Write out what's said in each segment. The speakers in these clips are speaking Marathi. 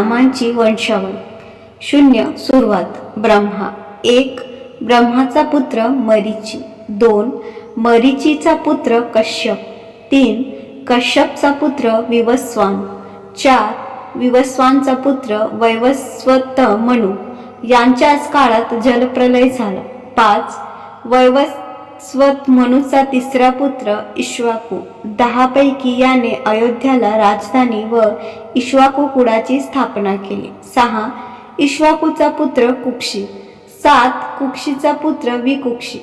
नामांची वंशावळ. 0 सुरुवात. ब्रह्मा. 1 ब्रह्माचा पुत्र मरीची. 2 मरीचीचा पुत्र कश्यप. 3 कश्यपचा पुत्र विवस्वान. 4 विवस्वानचा पुत्र वैवस्वत मनु. यांच्याच काळात जलप्रलय झाला. 5 वैवस्वत मनुचा तिसरा पुत्र इक्ष्वाकू. 10 पैकी याने अयोध्याला राजधानी व इक्ष्वाकू कुळाची स्थापना केली. 6 इक्ष्वाकूचा पुत्र कुक्षी. 7 कुक्षीचा पुत्र विकुक्षी.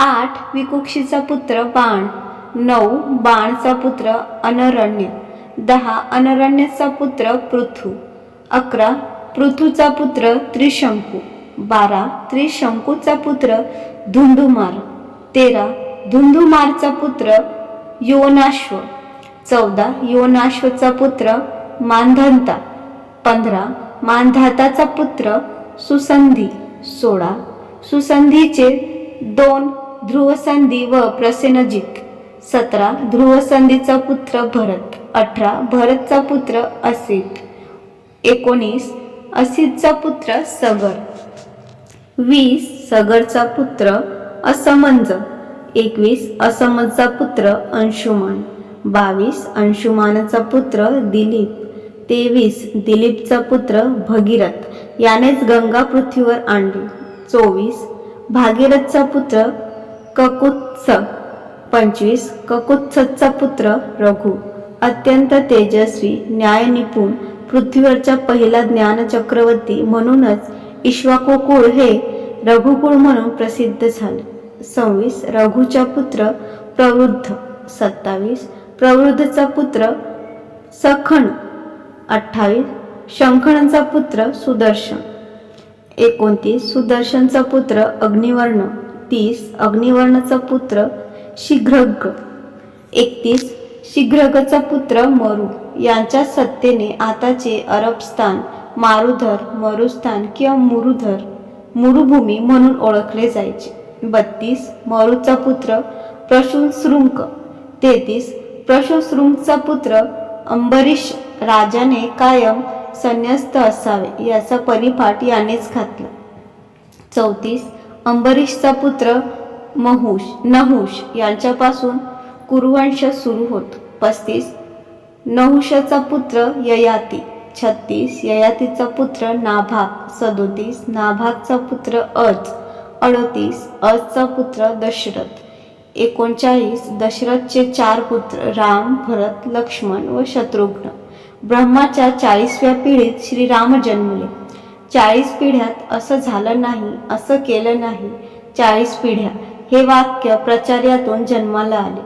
8 विकुक्षीचा पुत्र बाण. 9 बाणचा पुत्र अनरण्य. 10 अनरण्यचा पुत्र पृथु. 11 पृथूचा पुत्र त्रिशंकू. 12 त्रिशंकूचा पुत्र धुंधुमार. 13 धुंधुमारचा पुत्र योनाश्व. 14 योनाश्वचा पुत्र मांधाता. 15 मांधाताचा पुत्र सुसंधी. 16 सुसंधीचे 2 ध्रुवसंधी व प्रसेनजित. 17 ध्रुवसंधीचा पुत्र भरत. 18 भरतचा पुत्र असित. 19 असितचा पुत्र सगर. 20 सगरचा पुत्र असमंज. 21 असमंजचा पुत्र अंशुमान. 22 अंशुमानचा पुत्र दिलीप. 23 दिलीपचा पुत्र भगीरथ यानेच गंगा पृथ्वीवर आणली. 24 भागीरथचा पुत्र ककुत्स. 25 ककुत्सचा पुत्र रघु. अत्यंत तेजस्वी, न्यायनिपुण, पृथ्वीवरचा पहिला ज्ञान चक्रवर्ती म्हणूनच इक्ष्वाकू कुळ हे रघुकुळ म्हणून प्रसिद्ध झाले. 26 रघुचा पुत्र प्रवृद्ध. 27 प्रवृद्धचा पुत्र सखण. 28 शंखणचा पुत्र सुदर्शन. 29 सुदर्शनचा पुत्र अग्निवर्ण. 30 अग्निवर्णचा पुत्र शीघ्रग. 31 शीघ्रगचा पुत्र मरु. यांच्या सत्तेने आताचे अरबस्थान मारुधर, मरुस्थान किंवा मुरुधर, मुरुभूमी म्हणून ओळखले जायचे. 32 मरुचा पुत्र प्रशुश्रुंक. 33 प्रशुश्रुंकचा पुत्र अंबरीष. राजाने कायम संन्यस्त असावे याचा परिपाठ यानेच घातला. 34 अंबरीषचा पुत्र नहुष. यांच्यापासून कुरुवंश सुरू होतो. 35 नहुषाचा पुत्र ययाती. 36 ययातीचा पुत्र नाभाग. 37 नाभागचा पुत्र अज. 38 अजचा पुत्र दशरथ. 39 दशरथचे 4 पुत्र राम, भरत, लक्ष्मण व शत्रुघ्न. ब्रह्माच्या 40व्या पिढीत श्रीराम जन्मले. 40 पिढ्यात असं झालं नाही, असं केलं नाही. 40 पिढ्या हे वाक्य प्राचार्यातून जन्माला आले.